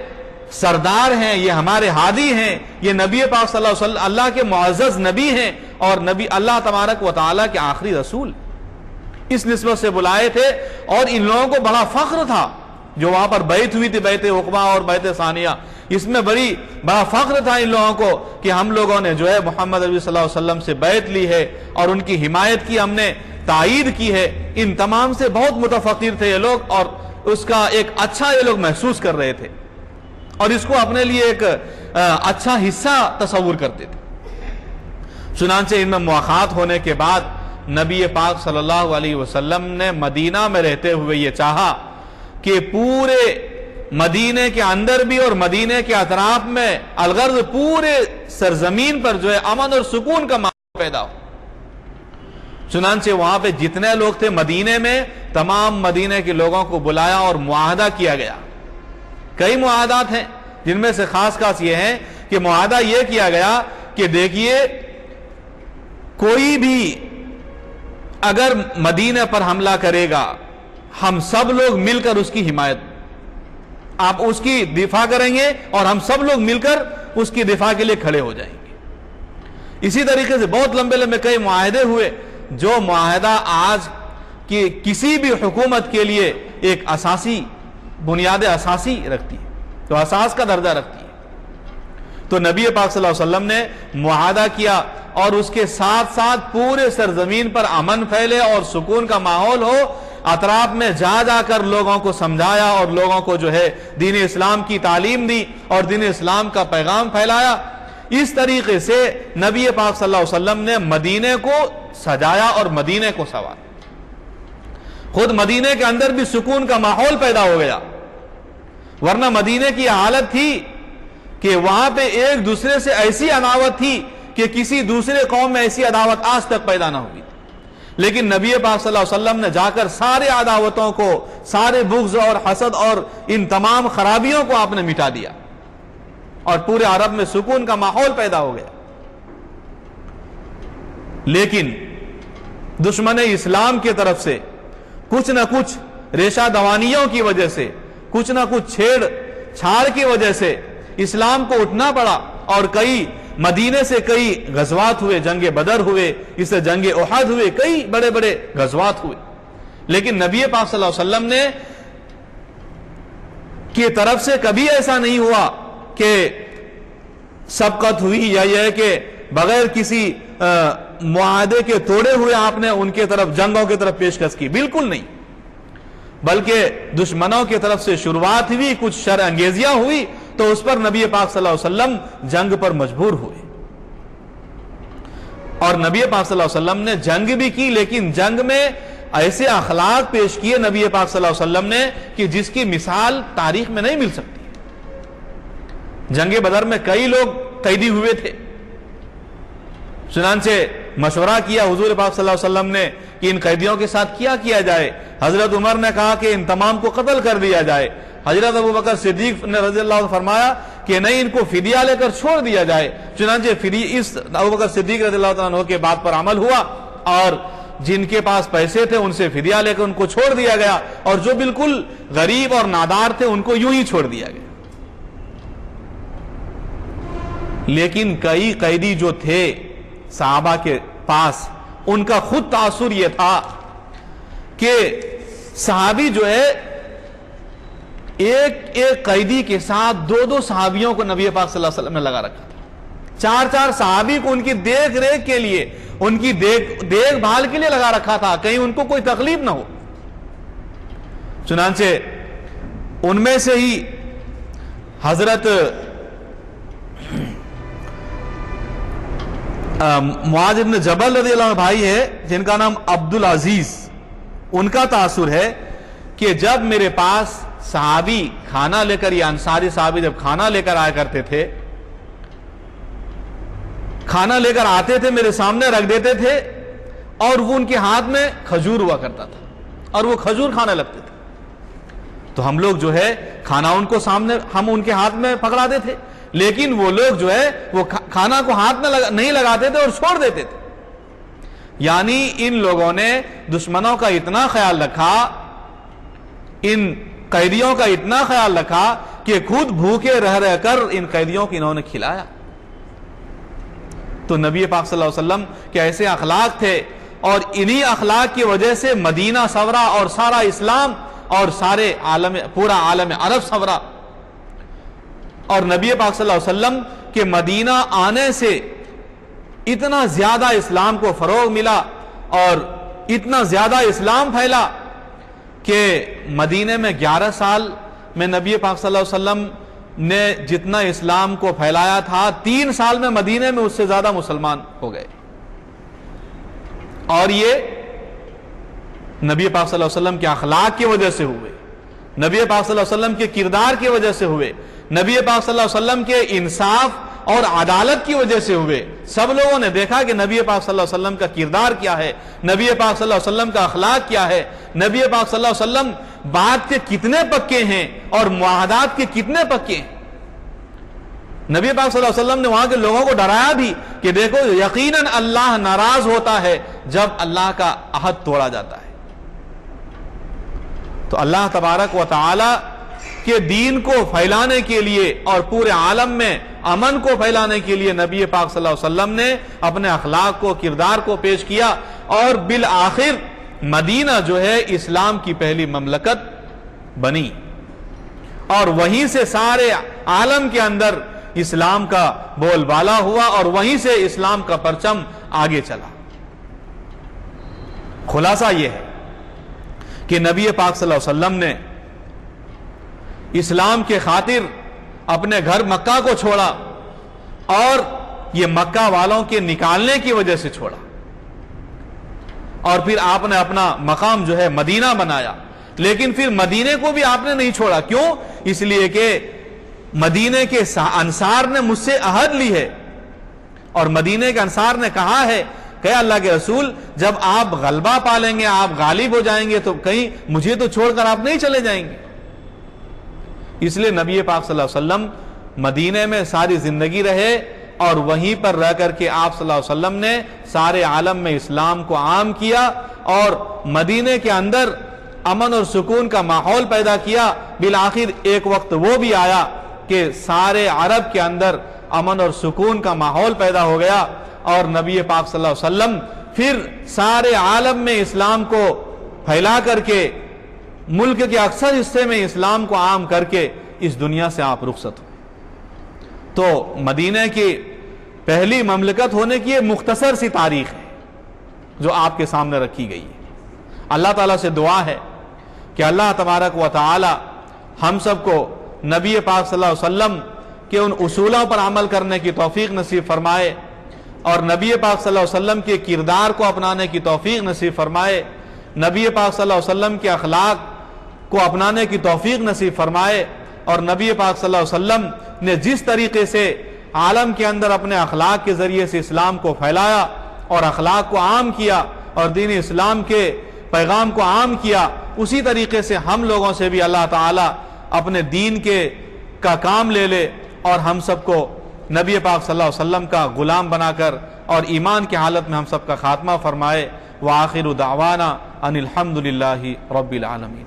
سردار ہیں، یہ ہمارے ہادی ہیں، یہ نبی پاک صلی اللہ علیہ وسلم اللہ کے معزز نبی ہیں اور نبی اللہ تبارک و تعالیٰ کے آخری رسول. اس نسبت سے بلائے تھے. اور ان لوگوں کو بڑا فخر تھا جو وہاں پر بیعت ہوئی تھی، بیعت عقبہ اور بیعت ثانیہ. اس میں بڑا فخر تھا ان لوگوں کو کہ ہم لوگوں نے جو ہے محمد عربی صلی اللہ علیہ وسلم سے بیعت لی ہے اور ان کی حمایت کی، ہم نے تائید کی ہے. ان تمام سے بہت متفخر تھے یہ لوگ اور اس کا ایک اچھا یہ لوگ محسوس کر رہے تھے اور اس کو اپنے لیے ایک اچھا حصہ تصور کرتے تھے. چنانچہ ان میں مواخات ہونے کے بعد نبی پاک صلی اللہ علیہ وسلم نے مدینہ میں رہتے ہوئے یہ چاہا کہ پورے مدینے کے اندر بھی اور مدینے کے اطراف میں الغرض پورے سرزمین پر جو ہے امن اور سکون کا ماحول پیدا ہو۔ چنانچہ وہاں پہ جتنے لوگ تھے مدینے میں، تمام مدینے کے لوگوں کو بلایا اور معاہدہ کیا گیا۔ کئی معاہدات ہیں، جن میں سے خاص یہ ہے کہ معاہدہ یہ کیا گیا کہ دیکھیے کوئی بھی اگر مدینے پر حملہ کرے گا، ہم سب لوگ مل کر اس کی حمایت، آپ اس کی دفاع کریں گے اور ہم سب لوگ مل کر اس کی دفاع کے لیے کھڑے ہو جائیں گے۔ اسی طریقے سے بہت لمبے لمبے کئی معاہدے ہوئے، جو معاہدہ آج کی کسی بھی حکومت کے لیے ایک اساسی بنیاد اساسی رکھتی ہے، تو اساس کا درجہ رکھتی ہے۔ تو نبی پاک صلی اللہ علیہ وسلم نے معاہدہ کیا اور اس کے ساتھ ساتھ پورے سرزمین پر امن پھیلے اور سکون کا ماحول ہو، اطراف میں جا کر لوگوں کو سمجھایا اور لوگوں کو جو ہے دین اسلام کی تعلیم دی اور دین اسلام کا پیغام پھیلایا۔ اس طریقے سے نبی پاک صلی اللہ علیہ وسلم نے مدینے کو سجایا اور مدینے کو سنوارا۔ خود مدینے کے اندر بھی سکون کا ماحول پیدا ہو گیا، ورنہ مدینے کی حالت تھی کہ وہاں پہ ایک دوسرے سے ایسی عداوت تھی کہ کسی دوسرے قوم میں ایسی عداوت آج تک پیدا نہ ہوئی، لیکن نبی پاک صلی اللہ علیہ وسلم نے جا کر سارے عداوتوں کو، سارے بغض اور حسد اور ان تمام خرابیوں کو آپ نے مٹا دیا اور پورے عرب میں سکون کا ماحول پیدا ہو گیا۔ لیکن دشمن اسلام کی طرف سے کچھ نہ کچھ ریشہ دوانیوں کی وجہ سے، کچھ نہ کچھ چھیڑ چھاڑ کی وجہ سے اسلام کو اٹھنا پڑا، اور کئی مدینے سے کئی غزوات ہوئے، جنگ بدر ہوئے، اس سے جنگ احد ہوئے، کئی بڑے بڑے غزوات ہوئے، لیکن نبی پاک صلی اللہ علیہ وسلم نے کی طرف سے کبھی ایسا نہیں ہوا کہ سبقت ہوئی یا یہ کہ بغیر کسی معاہدے کے توڑے ہوئے آپ نے ان کے طرف جنگوں کی طرف پیشکش کی، بالکل نہیں، بلکہ دشمنوں کی طرف سے شروعات ہوئی، کچھ شر انگیزیاں ہوئی تو اس پر نبی پاک صلی اللہ علیہ وسلم جنگ پر مجبور ہوئے، اور نبی پاک صلی اللہ علیہ وسلم نے جنگ بھی کی، لیکن جنگ میں ایسے اخلاق پیش کیے نبی پاک صلی اللہ علیہ وسلم نے کہ جس کی مثال تاریخ میں نہیں مل سکتی۔ جنگ بدر میں کئی لوگ قیدی ہوئے تھے، چنانچہ مشورہ کیا حضور پاک صلی اللہ علیہ وسلم نے کہ ان قیدیوں کے ساتھ کیا جائے۔ حضرت عمر نے کہا کہ ان تمام کو قتل کر دیا جائے۔ حضرت ابوبکر صدیق نے رضی اللہ عنہ فرمایا کہ نہیں، ان کو فدیہ لے کر چھوڑ دیا جائے۔ چنانچہ اس ابوبکر صدیق رضی اللہ عنہ کے بات پر عمل ہوا، اور جن کے پاس پیسے تھے ان سے فدیہ لے کر ان کو چھوڑ دیا گیا، اور جو بالکل غریب اور نادار تھے ان کو یوں ہی چھوڑ دیا گیا۔ لیکن کئی قیدی جو تھے صحابہ کے پاس، ان کا خود تاثر یہ تھا کہ صحابی جو ہے ایک قیدی کے ساتھ دو صحابیوں کو نبی پاک صلی اللہ علیہ وسلم نے لگا رکھا تھا، چار صحابی کو ان کی دیکھ ریکھ کے لیے، ان کی دیکھ بھال کے لیے لگا رکھا تھا، کہیں ان کو کوئی تکلیف نہ ہو۔ چنانچہ ان میں سے ہی حضرت معاذ بن جبل رضی اللہ عنہ بھائی ہے جن کا نام عبد العزیز، ان کا تاثر ہے کہ جب میرے پاس صحابی کھانا لے کر، یا انصاری صحابی جب کھانا لے کر آیا کرتے تھے، کھانا لے کر آتے تھے میرے سامنے رکھ دیتے تھے، اور وہ ان کے ہاتھ میں کھجور ہوا کرتا تھا اور وہ کھجور کھانے لگتے تھے، تو ہم لوگ جو ہے کھانا ان کو سامنے، ہم ان کے ہاتھ میں پکڑاتے تھے، لیکن وہ لوگ جو ہے وہ کھانا کو ہاتھ میں نہیں لگاتے تھے اور چھوڑ دیتے تھے۔ یعنی ان لوگوں نے دشمنوں کا اتنا خیال رکھا، ان قیدیوں کا اتنا خیال رکھا کہ خود بھوکے رہ کر ان قیدیوں کو انہوں نے کھلایا۔ تو نبی پاک صلی اللہ علیہ وسلم کے ایسے اخلاق تھے، اور انہی اخلاق کی وجہ سے مدینہ سورا اور سارا اسلام اور سارے عالم، پورا عالم عرب سورا، اور نبی پاک صلی اللہ علیہ وسلم کے مدینہ آنے سے اتنا زیادہ اسلام کو فروغ ملا اور اتنا زیادہ اسلام پھیلا کہ مدینے میں 11 سال میں نبی پاک صلی اللہ علیہ وسلم نے جتنا اسلام کو پھیلایا تھا، 3 سال میں مدینے میں اس سے زیادہ مسلمان ہو گئے، اور یہ نبی پاک صلی اللہ علیہ وسلم کے اخلاق کی وجہ سے ہوئے۔ نبی پاک صلی اللہ علیہ وسلم کے کردار کی وجہ سے ہوئے، نبی پاک صلی اللہ علیہ وسلم کے انصاف اور عدالت کی وجہ سے ہوئے۔ سب لوگوں نے دیکھا کہ نبی پاک صلی اللہ علیہ وسلم کا کردار کیا ہے، نبی پاک صلی اللہ علیہ وسلم کا اخلاق کیا ہے، نبی پاک صلی اللہ علیہ وسلم بات کے کتنے پکے ہیں اور معاہدات کے کتنے پکے ہیں۔ نبی پاک صلی اللہ علیہ وسلم نے وہاں کے لوگوں کو ڈرایا بھی کہ دیکھو یقیناً اللہ ناراض ہوتا ہے جب اللہ کا عہد توڑا جاتا ہے۔ تو اللہ تبارک و تعالی کے دین کو پھیلانے کے لیے اور پورے عالم میں امن کو پھیلانے کے لیے نبی پاک صلی اللہ علیہ وسلم نے اپنے اخلاق کو، کردار کو پیش کیا، اور بالآخر مدینہ جو ہے اسلام کی پہلی مملکت بنی، اور وہیں سے سارے عالم کے اندر اسلام کا بول بالا ہوا، اور وہیں سے اسلام کا پرچم آگے چلا۔ خلاصہ یہ ہے کہ نبی پاک صلی اللہ علیہ وسلم نے اسلام کے خاطر اپنے گھر مکہ کو چھوڑا، اور یہ مکہ والوں کے نکالنے کی وجہ سے چھوڑا، اور پھر آپ نے اپنا مقام جو ہے مدینہ بنایا۔ لیکن پھر مدینے کو بھی آپ نے نہیں چھوڑا، کیوں؟ اس لیے کہ مدینے کے انصار نے مجھ سے عہد لی ہے، اور مدینے کے انصار نے کہا ہے کہ اللہ کے رسول جب آپ غلبہ پالیں گے، آپ غالب ہو جائیں گے، تو کہیں مجھے تو چھوڑ کر آپ نہیں چلے جائیں گے۔ اس لیے نبی پاک صلی اللہ علیہ وسلم مدینے میں ساری زندگی رہے، اور وہیں پر رہ کر کے آپ صلی اللہ علیہ وسلم نے سارے عالم میں اسلام کو عام کیا، اور مدینے کے اندر امن اور سکون کا ماحول پیدا کیا۔ بالآخر ایک وقت وہ بھی آیا کہ سارے عرب کے اندر امن اور سکون کا ماحول پیدا ہو گیا، اور نبی پاک صلی اللہ علیہ وسلم پھر سارے عالم میں اسلام کو پھیلا کر کے ملک کے اکثر حصے میں اسلام کو عام کر کے اس دنیا سے آپ رخصت ہوئے۔ تو مدینہ کی پہلی مملکت ہونے کی یہ مختصر سی تاریخ ہے جو آپ کے سامنے رکھی گئی ہے۔ اللہ تعالیٰ سے دعا ہے کہ اللہ تبارک و تعالی ہم سب کو نبی پاک صلی اللہ علیہ وسلم کے ان اصولوں پر عمل کرنے کی توفیق نصیب فرمائے، اور نبی پاک صلی اللہ علیہ وسلم کے کردار کو اپنانے کی توفیق نصیب فرمائے، نبی پاک صلی اللہ علیہ وسلم کے اخلاق کو اپنانے کی توفیق نصیب فرمائے، اور نبی پاک صلی اللہ علیہ وسلم نے جس طریقے سے عالم کے اندر اپنے اخلاق کے ذریعے سے اسلام کو پھیلایا اور اخلاق کو عام کیا اور دین اسلام کے پیغام کو عام کیا، اسی طریقے سے ہم لوگوں سے بھی اللہ تعالی اپنے دین کا کام لے لے، اور ہم سب کو نبی پاک صلی اللہ علیہ وسلم کا غلام بنا کر اور ایمان کی حالت میں ہم سب کا خاتمہ فرمائے۔ وآخر دعوانا ان الحمد للہ رب العالمین۔